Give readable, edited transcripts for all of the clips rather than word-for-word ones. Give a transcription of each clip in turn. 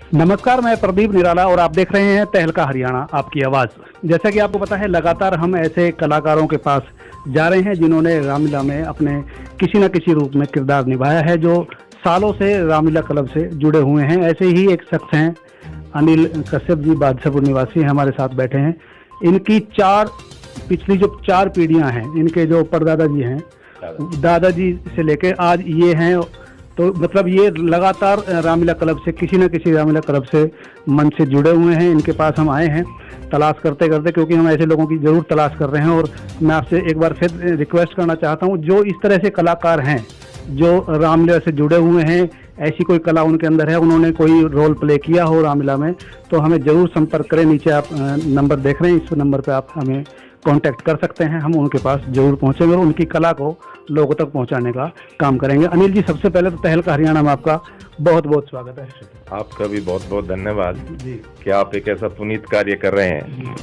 नमस्कार, मैं प्रदीप निराला और आप देख रहे हैं तहलका हरियाणा आपकी आवाज़। जैसा कि आपको पता है, लगातार हम ऐसे कलाकारों के पास जा रहे हैं जिन्होंने रामलीला में अपने किसी न किसी रूप में किरदार निभाया है, जो सालों से रामलीला क्लब से जुड़े हुए हैं। ऐसे ही एक शख्स हैं अनिल कश्यप जी, बादशाहपुर निवासी, हमारे साथ बैठे हैं। इनकी पिछली जो 4 पीढ़ियां हैं, इनके जो परदादा जी हैं, दादाजी से लेके आज ये हैं, तो मतलब ये लगातार रामलीला क्लब से, किसी न किसी रामलीला क्लब से मन से जुड़े हुए हैं। इनके पास हम आए हैं तलाश करते करते, क्योंकि हम ऐसे लोगों की ज़रूर तलाश कर रहे हैं। और मैं आपसे एक बार फिर रिक्वेस्ट करना चाहता हूं, जो इस तरह से कलाकार हैं जो रामलीला से जुड़े हुए हैं, ऐसी कोई कला उनके अंदर है, उन्होंने कोई रोल प्ले किया हो रामलीला में, तो हमें ज़रूर संपर्क करें। नीचे आप नंबर देख रहे हैं, इस नंबर पर आप हमें कांटेक्ट कर सकते हैं। हम उनके पास जरूर पहुंचेंगे और उनकी कला को लोगों तक पहुंचाने का काम करेंगे। अनिल जी, सबसे पहले तो तहलका हरियाणा में आपका बहुत बहुत स्वागत है। आपका भी बहुत बहुत धन्यवाद जी कि आप एक ऐसा पुनीत कार्य कर रहे हैं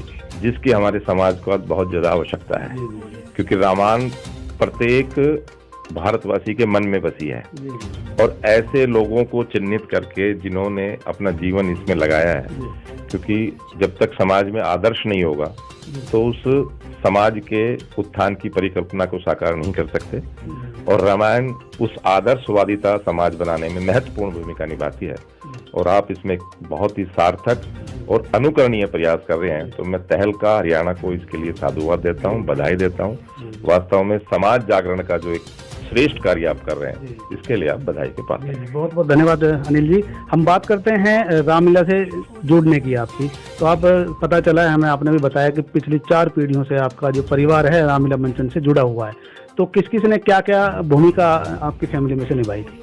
जिसकी हमारे समाज को आज बहुत ज्यादा आवश्यकता है, क्योंकि रामायण प्रत्येक भारतवासी के मन में बसी है और ऐसे लोगों को चिन्हित करके जिन्होंने अपना जीवन इसमें लगाया है, क्योंकि जब तक समाज में आदर्श नहीं होगा तो उस समाज के उत्थान की परिकल्पना को साकार नहीं कर सकते। और रामायण उस आदर्शवादिता समाज बनाने में महत्वपूर्ण भूमिका निभाती है और आप इसमें बहुत ही सार्थक और अनुकरणीय प्रयास कर रहे हैं। तो मैं तहलका हरियाणा को इसके लिए साधुवाद देता हूं, बधाई देता हूं। वास्तव में समाज जागरण का जो एक श्रेष्ठ कार्य आप कर रहे हैं, इसके लिए आप बधाई के पात्र हैं। बहुत बहुत धन्यवाद अनिल जी। हम बात करते हैं रामलीला से जुड़ने की आपकी, तो आप पता चला है हमें, आपने भी बताया कि पिछली 4 पीढ़ियों से आपका जो परिवार है रामलीला मंचन से जुड़ा हुआ है। तो किस किस ने क्या क्या भूमिका आपकी फैमिली में से निभाई थी?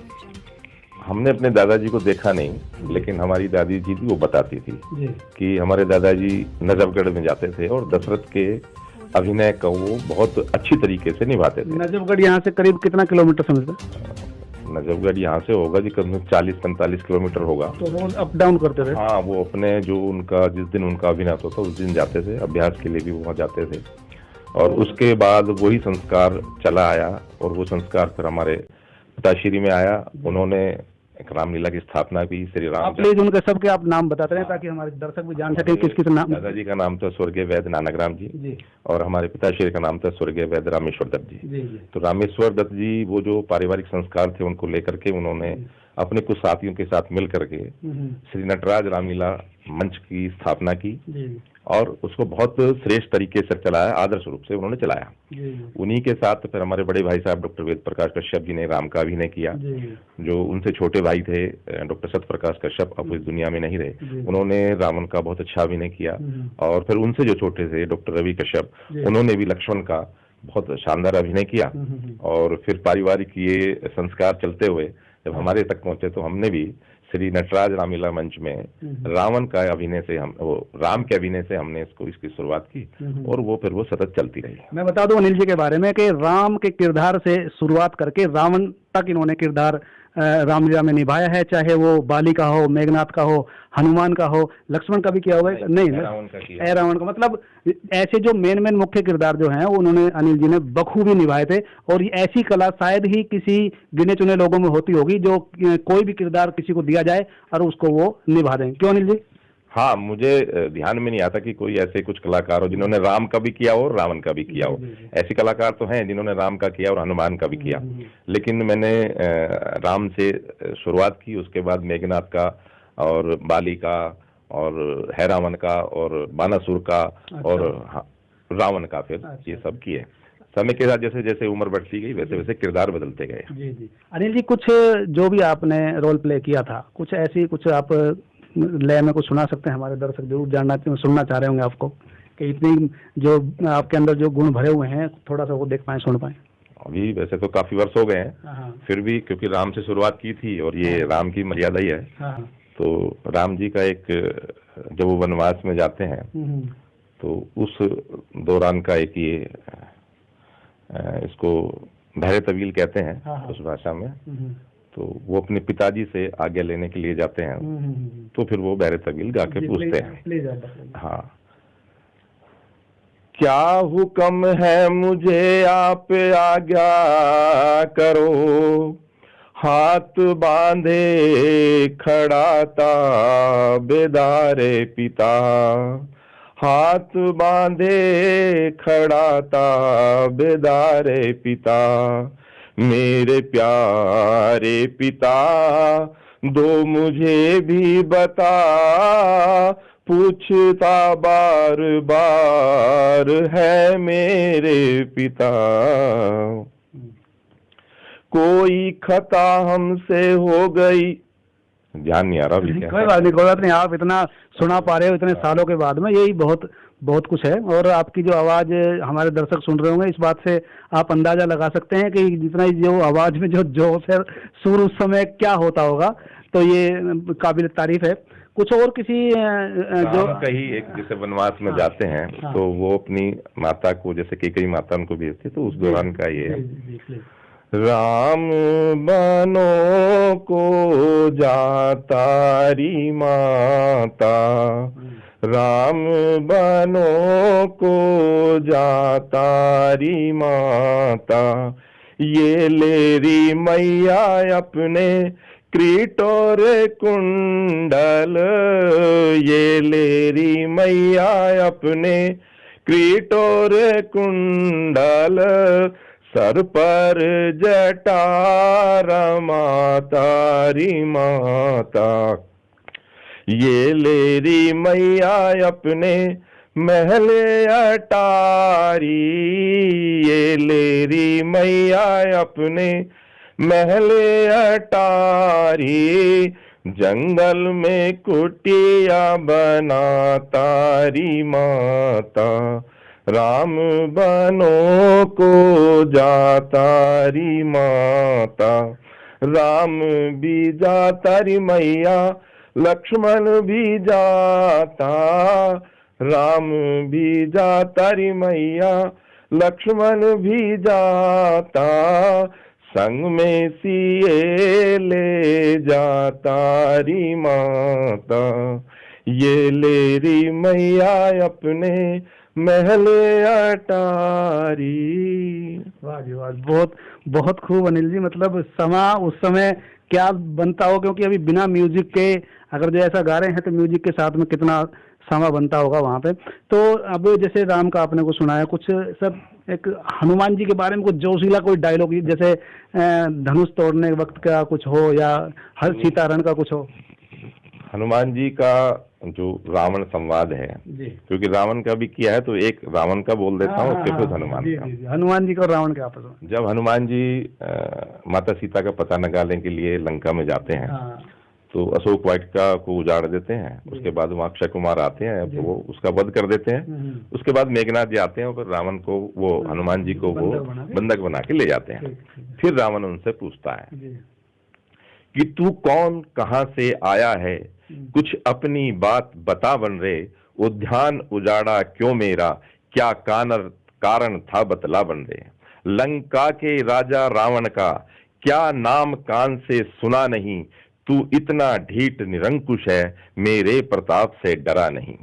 हमने अपने दादाजी को देखा नहीं, लेकिन हमारी दादी जी थी, वो बताती थी कि हमारे दादाजी नजफगढ़ में जाते थे और दशरथ के अभिनय को वो बहुत अच्छी तरीके से निभाते थे। नजफगढ़ यहाँ से करीब कितना किलोमीटर समझते? नजफगढ़ यहाँ से होगा जी करीब 40-45 किलोमीटर होगा। तो रोज अप डाउन करते थे? हाँ, वो अपने जो उनका जिस दिन उनका अभिनय होता था उस दिन जाते थे, अभ्यास के लिए भी वहाँ जाते थे। और उसके बाद वही संस्कार चला आया और वो संस्कार फिर हमारे पिताश्री में आया। उन्होंने एक रामलीला की स्थापना की। श्री राम, प्लीज उनके सबके आप नाम बताते रहे ताकि हमारे दर्शक भी जान सके किस किस नाम। दादाजी का नाम था स्वर्गीय वैद्य नानकराम जी और हमारे पिताश्री का नाम था स्वर्गीय वैद्य रामेश्वर दत्त जी। तो रामेश्वर दत्त जी वो जो पारिवारिक संस्कार थे उनको लेकर के उन्होंने अपने कुछ साथियों के साथ मिल करके श्री नटराज रामलीला मंच की स्थापना की और उसको बहुत श्रेष्ठ तरीके से चलाया, आदर्श रूप से उन्होंने चलाया। उन्हीं के साथ फिर हमारे बड़े भाई साहब डॉक्टर वेद प्रकाश कश्यप जी ने राम का अभिनय किया। जो उनसे छोटे भाई थे डॉक्टर सत्य प्रकाश कश्यप, अब इस दुनिया में नहीं रहे, उन्होंने रावण का बहुत अच्छा अभिनय किया। और फिर उनसे जो छोटे थे डॉक्टर रवि कश्यप, उन्होंने भी लक्ष्मण का बहुत शानदार अभिनय किया। और फिर पारिवारिक ये संस्कार चलते हुए जब हमारे तक पहुंचे तो हमने भी श्री नटराज रामलीला मंच में रावण का अभिनय से राम के अभिनय से हमने इसकी शुरुआत की और वो फिर वो सतत चलती रही। मैं बता दूं अनिल जी के बारे में कि राम के किरदार से शुरुआत करके रावण तक इन्होंने किरदार रामलीला में निभाया है, चाहे वो बाली का हो, मेघनाथ का हो, हनुमान का हो, लक्ष्मण का भी किया हुआ है। नहीं, रावण का मतलब ऐसे जो मेन मुख्य किरदार जो हैं उन्होंने अनिल जी ने बखूबी निभाए थे। और ऐसी कला शायद ही किसी गिने चुने लोगों में होती होगी जो कोई भी किरदार किसी को दिया जाए और उसको वो निभा दें। क्यों अनिल जी? हाँ, मुझे ध्यान में नहीं आता कि कोई ऐसे कुछ कलाकार हो जिन्होंने राम का भी किया हो और रावण का भी किया हो। ऐसे कलाकार तो हैं जिन्होंने राम का किया और हनुमान का भी किया, लेकिन मैंने राम से शुरुआत की, उसके बाद मेघनाथ का और बाली का और हैरावन का और बानासुर का और रावण का, फिर ये सब किए। समय के साथ जैसे जैसे उम्र बढ़ती गई वैसे वैसे किरदार बदलते गए। जी अनिल जी, कुछ जो भी आपने रोल प्ले किया था, कुछ ऐसी कुछ आप लय में कुछ सुना सकते हैं? हमारे दर्शक जरूर सुनना चाह रहे होंगे आपको कि इतनी जो आपके अंदर जो गुण भरे हुए हैं, थोड़ा सा वो देख पाए, सुन पाए। अभी वैसे तो काफी वर्ष हो गए हैं, फिर भी क्योंकि राम से शुरुआत की थी और ये राम की मर्यादा ही है। तो राम जी का एक, जब वो वनवास में जाते हैं तो उस दौरान का एक ये इसको धैर्य तवील कहते हैं उस भाषा में। तो वो अपने पिताजी से आज्ञा लेने के लिए जाते हैं, तो फिर वो बहरे तवील गा के पूछते हैं, हाँ, क्या हुक्म है मुझे आप आज्ञा करो, हाथ बांधे खड़ा था बेदारे पिता, हाथ बांधे खड़ा था बेदारे पिता। मेरे प्यारे पिता दो मुझे भी बता, पूछता बार बार है मेरे पिता। कोई खता हमसे हो गई, ध्यान नहीं आ रहा अभी। कोई बात नहीं, आप इतना सुना पा रहे हो इतने सालों के बाद में, यही बहुत बहुत कुछ है। और आपकी जो आवाज हमारे दर्शक सुन रहे होंगे, इस बात से आप अंदाजा लगा सकते हैं कि जितना जो आवाज में जो जोश है, सुर उस समय क्या होता होगा। तो ये काबिल तारीफ है। कुछ और किसी जो कहीं एक जैसे वनवास में जाते हैं तो वो अपनी माता को, जैसे कई माता उनको भेजती, तो उस दौरान का ये है, राम बनो को जातारी माता, राम बनो को जातारी माता। ये लेरी मैया अपने क्रीटोर कुंडल, ये लेरी मैया अपने क्रीटोर कुंडल। सर पर जटारा मातारी माता, ये लेरी मैया अपने महले अटारी, ये लेरी मैया अपने महले अटारी। जंगल में कुटिया बना तारी माता, राम बनो को जातारी माता। राम भी जातारी मैया, लक्ष्मण भी जाता, राम भी जातारी मैया, लक्ष्मण भी जाता। संग में सिए ले जातारी माता, ये लेरी मैया अपने महले अटारी। वाह जी वाह, बहुत बहुत खूब अनिल जी। मतलब समा उस समय क्या बनता हो, क्योंकि अभी बिना म्यूजिक के अगर जो ऐसा गा रहे हैं तो म्यूजिक के साथ में कितना समा बनता होगा वहाँ पे। तो अब जैसे राम का आपने को सुनाया, कुछ सब एक हनुमान जी के बारे में कुछ जोशीला कोई डायलॉग, जैसे धनुष तोड़ने वक्त का कुछ हो या हर सीतारण का कुछ हो। हनुमान जी का जो रावण संवाद है, क्योंकि रावण का भी किया है तो एक रावण का बोल देता हूँ, उसके बाद हनुमान का। हनुमान जी का और रावण के आपस में जब हनुमान जी माता सीता का पता निकालने के लिए लंका में जाते हैं, तो अशोक वाटिका को उजाड़ देते हैं। उसके बाद वहाँ अक्षय कुमार आते हैं, तो वो उसका वध कर देते हैं। उसके बाद मेघनाथ जी आते हैं और रावण को, वो हनुमान जी को वो बंधक बना के ले जाते हैं। फिर रावण उनसे पूछता है कि तू कौन, कहाँ से आया है, कुछ अपनी बात बता बन रे। उद्यान उजाड़ा क्यों मेरा, क्या कारण था बतला बन रे। लंका के राजा रावण का क्या नाम कान से सुना नहीं, तू इतना ढीठ निरंकुश है, मेरे प्रताप से डरा नहीं।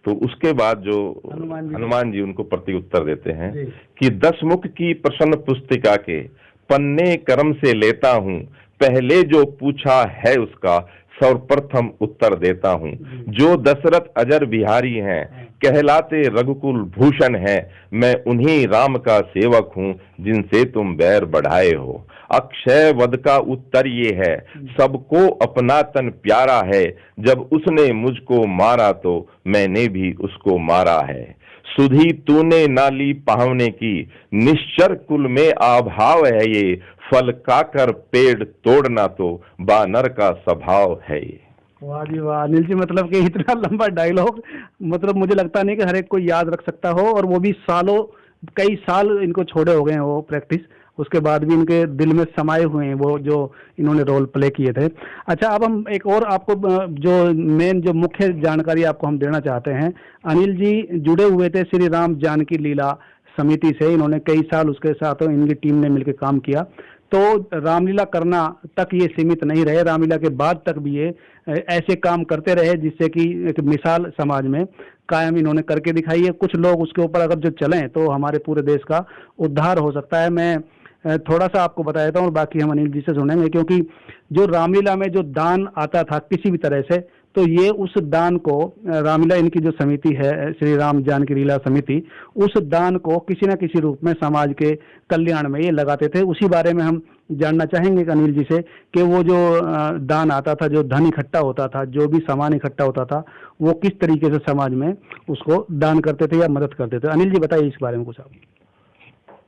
तो उसके बाद जो हनुमान जी उनको प्रति उत्तर देते हैं कि 10 मुख की प्रसन्न पुस्तिका के पन्ने कर्म से लेता हूँ, पहले जो पूछा है उसका सर्वप्रथम उत्तर देता हूँ। जो दशरथ अजर बिहारी हैं, कहलाते रघुकुल भूषण हैं, मैं उन्हीं राम का सेवक हूँ जिनसे तुम बैर बढ़ाए हो। अक्षय वध का उत्तर ये है, सबको अपना तन प्यारा है, जब उसने मुझको मारा तो मैंने भी उसको मारा है। सुधी तूने नाली पावने की, निश्चर कुल में अभाव है ये, फल खाकर पेड़ तोड़ना तो बानर का स्वभाव है ये। वाह जी वाह अनिल जी, मतलब कि इतना लंबा डायलॉग, मतलब मुझे लगता नहीं कि हर एक कोई याद रख सकता हो, और वो भी सालों, कई साल इनको छोड़े हो गए हैं वो प्रैक्टिस, उसके बाद भी इनके दिल में समाये हुए हैं वो जो इन्होंने रोल प्ले किए थे। अच्छा, अब हम एक और आपको जो मेन जो मुख्य जानकारी आपको हम देना चाहते हैं। अनिल जी जुड़े हुए थे श्री राम जानकी लीला समिति से, इन्होंने कई साल उसके साथ इनकी टीम ने मिलकर काम किया। तो रामलीला करना तक ये सीमित नहीं रहे, रामलीला के बाद तक भी ये ऐसे काम करते रहे जिससे कि एक मिसाल समाज में कायम इन्होंने करके दिखाई है। कुछ लोग उसके ऊपर अगर जो चलें तो हमारे पूरे देश का उद्धार हो सकता है। मैं थोड़ा सा आपको बताया था और बाकी हम अनिल जी से सुनेंगे, क्योंकि जो रामलीला में जो दान आता था किसी भी तरह से, तो ये उस दान को रामलीला इनकी जो समिति है श्री राम जानकी लीला समिति, उस दान को किसी न किसी रूप में समाज के कल्याण में ये लगाते थे। उसी बारे में हम जानना चाहेंगे अनिल जी से कि वो जो दान आता था, जो धन इकट्ठा होता था, जो भी सामान इकट्ठा होता था, वो किस तरीके से समाज में उसको दान करते थे या मदद करते थे। अनिल जी बताइए इस बारे में कुछ आप।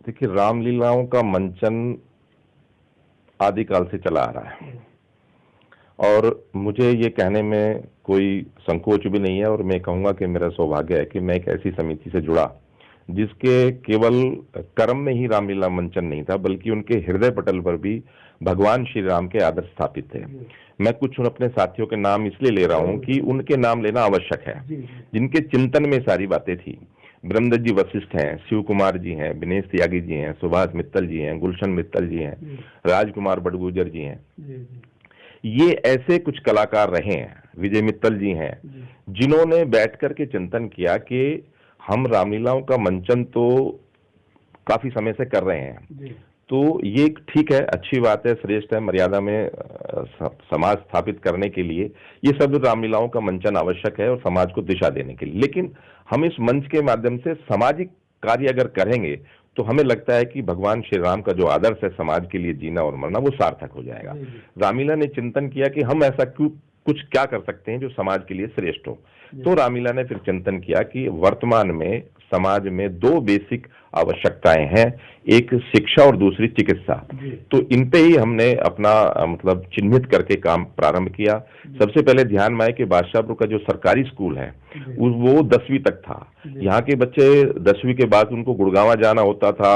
देखिए, रामलीलाओं का मंचन आदिकाल से चला आ रहा है और मुझे ये कहने में कोई संकोच भी नहीं है, और मैं कहूँगा कि मेरा सौभाग्य है कि मैं एक ऐसी समिति से जुड़ा जिसके केवल कर्म में ही रामलीला मंचन नहीं था, बल्कि उनके हृदय पटल पर भी भगवान श्री राम के आदर्श स्थापित थे। मैं कुछ अपने साथियों के नाम इसलिए ले रहा हूँ कि उनके नाम लेना आवश्यक है, जिनके चिंतन में सारी बातें थी। ब्रह्मदत्त जी वशिष्ठ हैं, शिव कुमार जी हैं, विनेश त्यागी जी हैं, सुभाष मित्तल जी हैं, गुलशन मित्तल जी हैं, राजकुमार बड़गुजर जी हैं। ये ऐसे कुछ कलाकार रहे हैं, विजय मित्तल जी हैं, जिन्होंने बैठ करके चिंतन किया कि हम रामलीलाओं का मंचन तो काफी समय से कर रहे हैं, तो ये ठीक है, अच्छी बात है, श्रेष्ठ है, मर्यादा में समाज स्थापित करने के लिए ये सब रामलीलाओं का मंचन आवश्यक है और समाज को दिशा देने के लिए। लेकिन हम इस मंच के माध्यम से सामाजिक कार्य अगर करेंगे तो हमें लगता है कि भगवान श्री राम का जो आदर्श है समाज के लिए जीना और मरना, वो सार्थक हो जाएगा। रामलीला ने चिंतन किया कि हम ऐसा कुछ क्या कर सकते हैं जो समाज के लिए श्रेष्ठ हो। तो रामलीला ने फिर चिंतन किया कि वर्तमान में समाज में दो बेसिक आवश्यकताएं हैं, एक शिक्षा और दूसरी चिकित्सा। तो इन पे ही हमने अपना मतलब चिन्हित करके काम प्रारंभ किया। सबसे पहले ध्यान में आए कि बादशाहपुर का जो सरकारी स्कूल है वो 10वीं तक था। यहाँ के बच्चे 10वीं के बाद उनको गुड़गांव जाना होता था,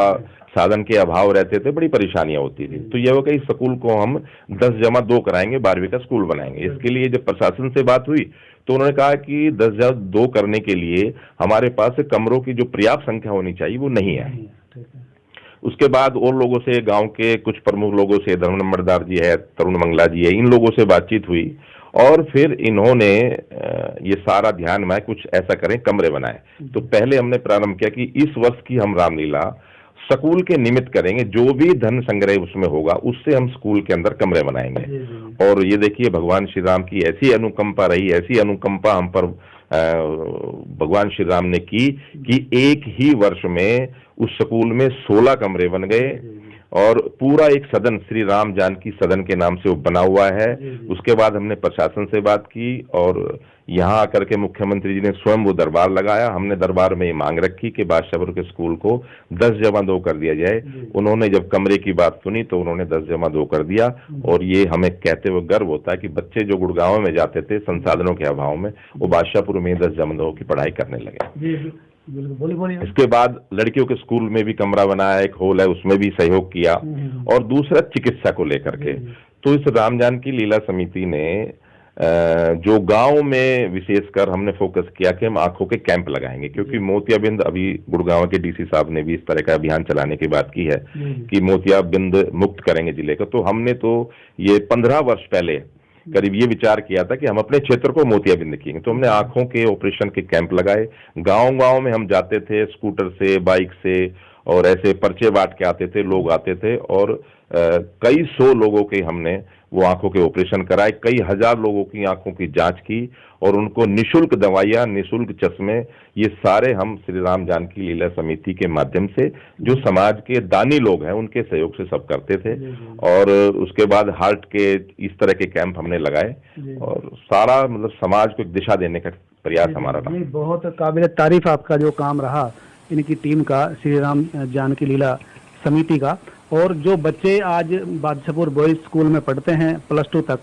साधन के अभाव रहते थे, बड़ी परेशानियां होती थी। तो ये हो कि इस स्कूल को हम 10+2 कराएंगे, 12वीं का स्कूल बनाएंगे। इसके लिए जब प्रशासन से बात हुई तो उन्होंने कहा कि 10+2 करने के लिए हमारे पास कमरों की जो पर्याप्त संख्या होनी चाहिए वो नहीं है। उसके बाद और लोगों से, गांव के कुछ प्रमुख लोगों से, धर्म नंबरदार जी है, तरुण मंगला जी है, इन लोगों से बातचीत हुई और फिर इन्होंने ये सारा ध्यान में कुछ ऐसा करें, कमरे बनाए। तो पहले हमने प्रारंभ किया कि इस वर्ष की हम रामलीला स्कूल के निमित्त करेंगे, जो भी धन संग्रह उसमें होगा उससे हम स्कूल के अंदर कमरे बनाएंगे। और ये देखिए, भगवान श्री राम की ऐसी अनुकंपा रही, ऐसी अनुकंपा हम पर भगवान श्री राम ने की कि एक ही वर्ष में उस स्कूल में 16 कमरे बन गए और पूरा एक सदन श्री राम जानकी सदन के नाम से वो बना हुआ है। उसके बाद हमने प्रशासन से बात की और यहाँ आकर के मुख्यमंत्री जी ने स्वयं वो दरबार लगाया। हमने दरबार में ये मांग रखी कि बादशाहपुर के स्कूल को 10+2 कर दिया जाए। उन्होंने जब कमरे की बात सुनी तो उन्होंने 10+2 कर दिया। और ये हमें कहते हुए गर्व होता है कि बच्चे जो गुड़गांव में जाते थे संसाधनों के अभाव में, वो बादशाहपुर में 10+2 की पढ़ाई करने लगे। इसके बाद लड़कियों के स्कूल में भी कमरा बनाया, एक हॉल है, उसमें भी सहयोग किया। और दूसरा चिकित्सा को लेकर के, तो इस राम जानकी लीला समिति ने जो गांव में विशेषकर हमने फोकस किया कि हम आंखों के कैंप लगाएंगे, क्योंकि मोतियाबिंद, अभी गुड़गांव के डीसी साहब ने भी इस तरह का अभियान चलाने की बात की है कि मोतियाबिंद मुक्त करेंगे जिले को। तो हमने तो ये 15 वर्ष पहले करीब ये विचार किया था कि हम अपने क्षेत्र को मोतियाबिंद किएंगे। तो हमने आंखों के ऑपरेशन के कैंप लगाए। गांव-गांव में हम जाते थे स्कूटर से, बाइक से, और ऐसे पर्चे बांट के आते थे, लोग आते थे और कई 100 लोगों के हमने वो आंखों के ऑपरेशन कराए, कई हजार लोगों की आंखों की जांच की और उनको निशुल्क दवाइयां, निशुल्क चश्मे, ये सारे हम श्री राम जानकी लीला समिति के माध्यम से, जो समाज के दानी लोग हैं उनके सहयोग से सब करते थे। और उसके बाद हार्ट के इस तरह के कैंप हमने लगाए और सारा मतलब समाज को एक दिशा देने का प्रयास हमारा रहा। बहुत काबिल तारीफ आपका जो काम रहा इनकी टीम का, श्री राम जानकी लीला समिति का। और जो बच्चे आज बादशाहपुर बॉयज स्कूल में पढ़ते हैं +2 तक,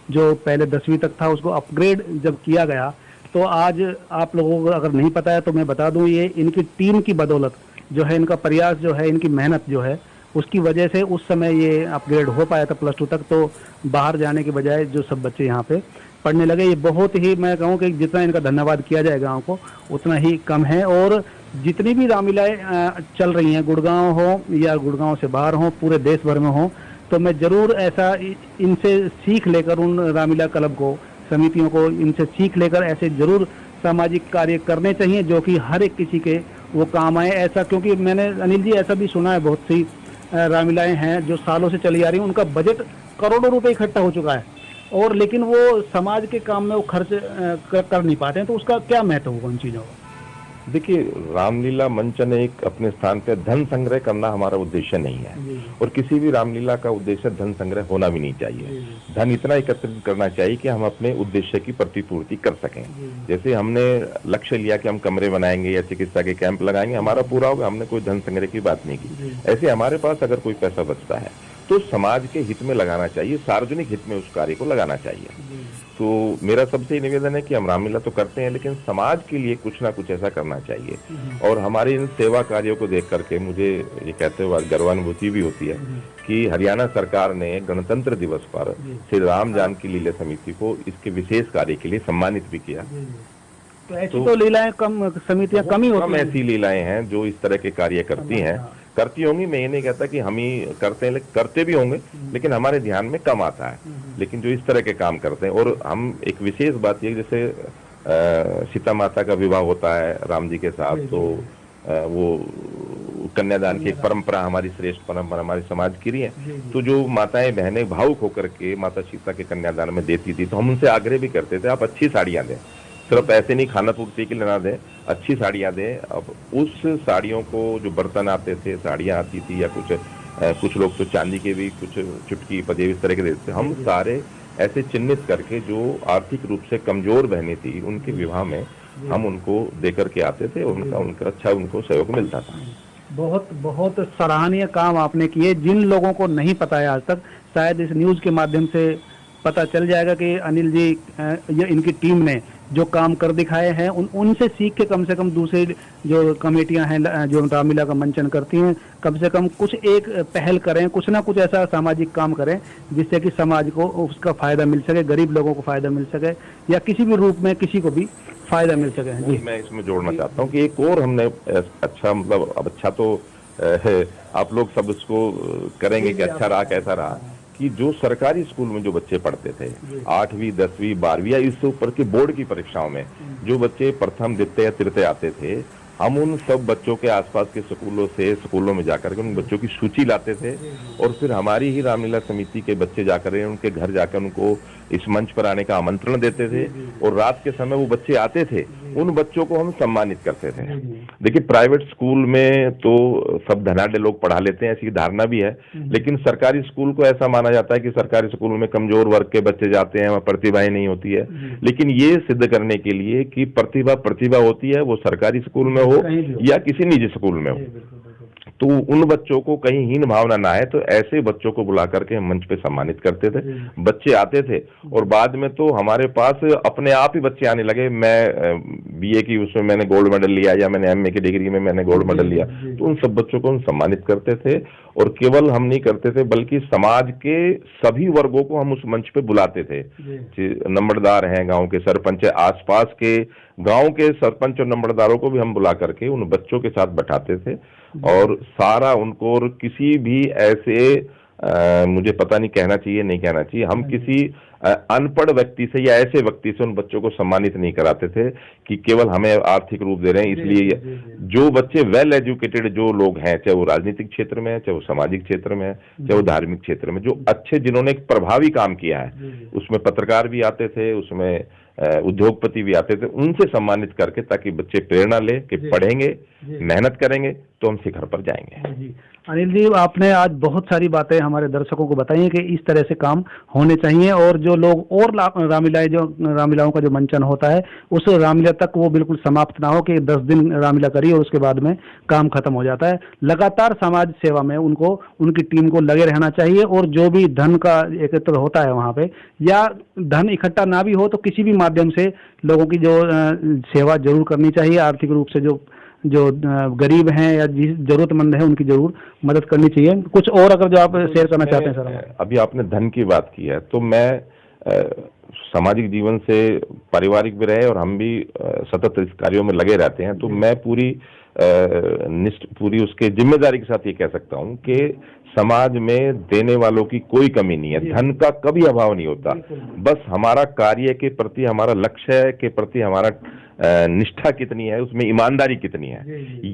जो पहले 10वीं तक था, उसको अपग्रेड जब किया गया, तो आज आप लोगों को अगर नहीं पता है तो मैं बता दूं, ये इनकी टीम की बदौलत जो है, इनका प्रयास जो है, इनकी मेहनत जो है, उसकी वजह से उस समय ये अपग्रेड हो पाया था +2 तक। तो बाहर जाने के बजाय जो सब बच्चे यहाँ पे पढ़ने लगे, ये बहुत ही, मैं कहूँ कि जितना इनका धन्यवाद किया जाए गाँव को उतना ही कम है। और जितनी भी रामलीलाएं चल रही हैं, गुड़गांव हो या गुड़गांव से बाहर हो, पूरे देश भर में हो, तो मैं जरूर ऐसा इनसे सीख लेकर, उन रामलीला क्लब को, समितियों को इनसे सीख लेकर ऐसे जरूर सामाजिक कार्य करने चाहिए जो कि हर एक किसी के वो काम आए। ऐसा, क्योंकि मैंने अनिल जी ऐसा भी सुना है बहुत सी रामलीलाएं हैं जो सालों से चली आ रही हैं, उनका बजट करोड़ों रुपए इकट्ठा हो चुका है, और लेकिन वो समाज के काम में वो खर्च कर नहीं पाते हैं, तो उसका क्या महत्व होगा उन चीज़ों का? देखिए, रामलीला मंचन एक अपने स्थान पे धन संग्रह करना हमारा उद्देश्य नहीं है, और किसी भी रामलीला का उद्देश्य धन संग्रह होना भी नहीं चाहिए। धन इतना एकत्रित करना चाहिए कि हम अपने उद्देश्य की प्रतिपूर्ति कर सकें। जैसे हमने लक्ष्य लिया कि हम कमरे बनाएंगे या चिकित्सा के कैंप लगाएंगे, हमारा पूरा होगा, हमने कोई धन संग्रह की बात नहीं की। ऐसे हमारे पास अगर कोई पैसा बचता है तो समाज के हित में लगाना चाहिए, सार्वजनिक हित में उस कार्य को लगाना चाहिए। तो मेरा सबसे निवेदन है कि हम रामलीला तो करते हैं, लेकिन समाज के लिए कुछ ना कुछ ऐसा करना चाहिए। और हमारे इन सेवा कार्यों को देख करके मुझे ये कहते हुए गर्वानुभूति भी होती है कि हरियाणा सरकार ने गणतंत्र दिवस पर श्री राम जानकी लीला समिति को इसके विशेष कार्य के लिए सम्मानित भी किया। तो ऐसी तो लीलाएं कम, समितियां कम ही होती हैं। ऐसी लीलाएं हैं जो इस तरह के कार्य करती हैं, करती होंगी। मैं ये नहीं कहता कि हम ही करते हैं, करते भी होंगे, लेकिन हमारे ध्यान में कम आता है। लेकिन जो इस तरह के काम करते हैं, और हम एक विशेष बात ये, जैसे सीता माता का विवाह होता है राम जी के साथ, तो वो कन्यादान की एक परंपरा, हमारी श्रेष्ठ परंपरा हमारे समाज की रही है। तो जो माताएं बहनें भावुक होकर के माता सीता के कन्यादान में देती थी, तो हम उनसे आग्रह भी करते थे, आप अच्छी साड़ियां दें, सिर्फ ऐसे नहीं खाना पूर्ति के लिए ना दें, अच्छी साड़ियां दें। अब उस साड़ियों को जो बर्तन आते थे, साड़ियां आती थी, या कुछ लोग तो चांदी के भी कुछ चुटकी पजेब इस तरह के देते थे, हम सारे ऐसे चिन्हित करके जो आर्थिक रूप से कमजोर बहनें थी, उनके विवाह में हम उनको देकर के आते थे, और उनका अच्छा उनको सहयोग मिलता था। बहुत बहुत सराहनीय काम आपने किए। जिन लोगों को नहीं पता है आज तक, शायद इस न्यूज के माध्यम से पता चल जाएगा कि अनिल जी या इनकी टीम ने जो काम कर दिखाए हैं, उनसे सीख के कम से कम दूसरी जो कमेटियां हैं जो रामलीला का मंचन करती हैं, कम से कम कुछ एक पहल करें, कुछ ना कुछ ऐसा सामाजिक काम करें जिससे कि समाज को उसका फायदा मिल सके, गरीब लोगों को फायदा मिल सके, या किसी भी रूप में किसी को भी फायदा मिल सके। जी, मैं इसमें जोड़ना चाहता हूँ कि एक और हमने अच्छा, मतलब अब अच्छा तो आप लोग सब इसको करेंगे कि अच्छा रहा कैसा रहा, कि जो सरकारी स्कूल में जो बच्चे पढ़ते थे 8वीं 10वीं 12वीं या इससे ऊपर के बोर्ड की परीक्षाओं में जो बच्चे प्रथम द्वितीय या तृतीय आते थे, हम उन सब बच्चों के आसपास के स्कूलों में जाकर के उन बच्चों की सूची लाते थे, और फिर हमारी ही रामलीला समिति के बच्चे जाकर उनके घर जाकर उनको इस मंच पर आने का आमंत्रण देते थे, और रात के समय वो बच्चे आते थे, उन बच्चों को हम सम्मानित करते थे। देखिए, प्राइवेट स्कूल में तो सब धनाढ्य लोग पढ़ा लेते हैं, ऐसी धारणा भी है, लेकिन सरकारी स्कूल को ऐसा माना जाता है कि सरकारी स्कूल में कमजोर वर्ग के बच्चे जाते हैं, वहाँ प्रतिभाएं नहीं होती है। लेकिन ये सिद्ध करने के लिए कि प्रतिभा होती है, वो सरकारी स्कूल में हो या किसी निजी स्कूल में हो, तो उन बच्चों को कहीं हीन भावना ना है, तो ऐसे बच्चों को बुला करके हम मंच पे सम्मानित करते थे। बच्चे आते थे, और बाद में तो हमारे पास अपने आप ही बच्चे आने लगे। मैं बीए की उसमें मैंने गोल्ड मेडल लिया, या मैंने एमए की डिग्री में मैंने गोल्ड मेडल लिया, तो उन सब बच्चों को हम सम्मानित करते थे। और केवल हम नहीं करते थे, बल्कि समाज के सभी वर्गों को हम उस मंच पे बुलाते थे। नंबरदार हैं, गाँव के सरपंच, आसपास के गांव के सरपंच और नंबरदारों को भी हम बुला करके उन बच्चों के साथ बैठाते थे, और सारा उनको, और किसी भी ऐसे मुझे पता नहीं कहना चाहिए नहीं कहना चाहिए, हम किसी अनपढ़ व्यक्ति से या ऐसे व्यक्ति से उन बच्चों को सम्मानित नहीं कराते थे कि केवल हमें आर्थिक रूप दे रहे हैं इसलिए। जो बच्चे वेल एजुकेटेड जो लोग हैं, चाहे वो राजनीतिक क्षेत्र में है, चाहे वो सामाजिक क्षेत्र में है, चाहे वो धार्मिक क्षेत्र में, जो अच्छे, जिन्होंने एक प्रभावी काम किया है, उसमें पत्रकार भी आते थे, उसमें उद्योगपति भी आते थे, उनसे सम्मानित करके, ताकि बच्चे प्रेरणा ले कि पढ़ेंगे, मेहनत करेंगे तो हम शिखर पर जाएंगे। अनिल जी, आपने आज बहुत सारी बातें हमारे दर्शकों को बताई कि इस तरह से काम होने चाहिए, और जो लोग और रामलीलाओं का जो मंचन होता है, उस रामलीला तक वो बिल्कुल समाप्त ना हो कि 10 दिन रामलीला करिए और उसके बाद में काम खत्म हो जाता है। लगातार समाज सेवा में उनको, उनकी टीम को लगे रहना चाहिए, और जो भी धन का एकत्र होता है वहाँ पे, या धन इकट्ठा ना भी हो तो किसी भी माध्यम से लोगों की जो सेवा जरूर करनी चाहिए। आर्थिक रूप से जो गरीब हैं या जरूरतमंद है, उनकी जरूर मदद करनी चाहिए। कुछ और अगर जो आप शेयर करना चाहते हैं सर? अभी आपने धन की बात की है, तो मैं सामाजिक जीवन से पारिवारिक भी रहे और हम भी सतत इस कार्यों में लगे रहते हैं, तो मैं पूरी उसके जिम्मेदारी के साथ ये कह सकता हूँ कि समाज में देने वालों की कोई कमी नहीं है, धन का कभी अभाव नहीं होता। बस हमारा कार्य के प्रति, हमारा लक्ष्य के प्रति हमारा निष्ठा कितनी है, उसमें ईमानदारी कितनी है,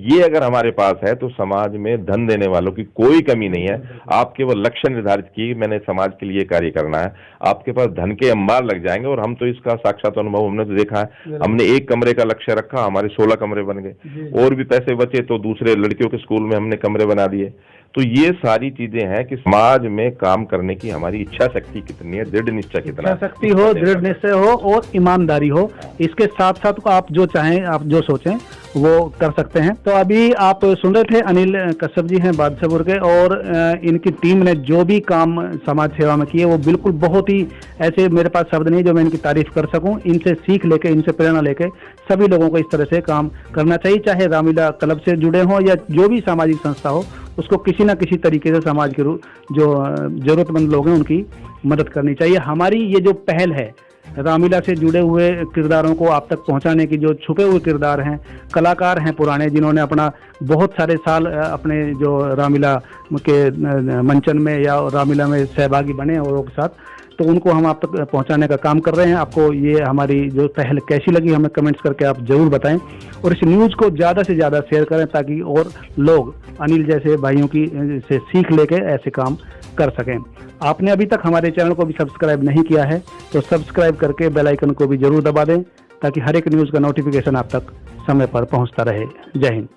ये अगर हमारे पास है तो समाज में धन देने वालों की कोई कमी नहीं है। आप केवल लक्ष्य निर्धारित किए, मैंने समाज के लिए कार्य करना है, आपके पास धन के अंबार लग जाएंगे। और हम तो इसका साक्षात अनुभव हमने तो देखा है। हमने 1 कमरे का लक्ष्य रखा, हमारे 16 कमरे बन गए, और भी पैसे बचे तो दूसरे लड़कियों के स्कूल में हमने कमरे बना दिए। तो ये सारी चीजें हैं कि समाज में काम करने की हमारी इच्छा शक्ति कितनी है, दृढ़ निश्चय कितना है, शक्ति हो, दृढ़ निश्चय हो और ईमानदारी हो। इसके साथ साथ आप जो चाहें, आप जो सोचें वो कर सकते हैं। तो अभी आप सुन रहे थे अनिल कश्यप जी हैं बादशाहपुर के, और इनकी टीम ने जो भी काम समाज सेवा में किए वो बिल्कुल बहुत ही ऐसे, मेरे पास शब्द नहीं जो मैं इनकी तारीफ कर सकूं। इनसे सीख लेके, इनसे प्रेरणा लेके सभी लोगों को इस तरह से काम करना चाहिए, चाहे रामलीला क्लब से जुड़े हों या जो भी सामाजिक संस्था हो, उसको किसी न किसी तरीके से समाज के जो जरूरतमंद लोग हैं उनकी मदद करनी चाहिए। हमारी ये जो पहल है रामलीला से जुड़े हुए किरदारों को आप तक पहुंचाने की, जो छुपे हुए किरदार हैं, कलाकार हैं पुराने जिन्होंने अपना बहुत सारे साल अपने जो रामलीला के मंचन में या रामलीला में सहभागी बने और के साथ, तो उनको हम आप तक पहुंचाने का काम कर रहे हैं। आपको ये हमारी जो पहल कैसी लगी हमें कमेंट्स करके आप जरूर बताएं, और इस न्यूज़ को ज़्यादा से ज़्यादा शेयर करें ताकि और लोग अनिल जैसे भाइयों की से सीख लेके ऐसे काम कर सकें। आपने अभी तक हमारे चैनल को भी सब्सक्राइब नहीं किया है तो सब्सक्राइब करके बेल आइकन को भी जरूर दबा दें ताकि हर एक न्यूज़ का नोटिफिकेशन आप तक समय पर पहुंचता रहे। जय हिंद।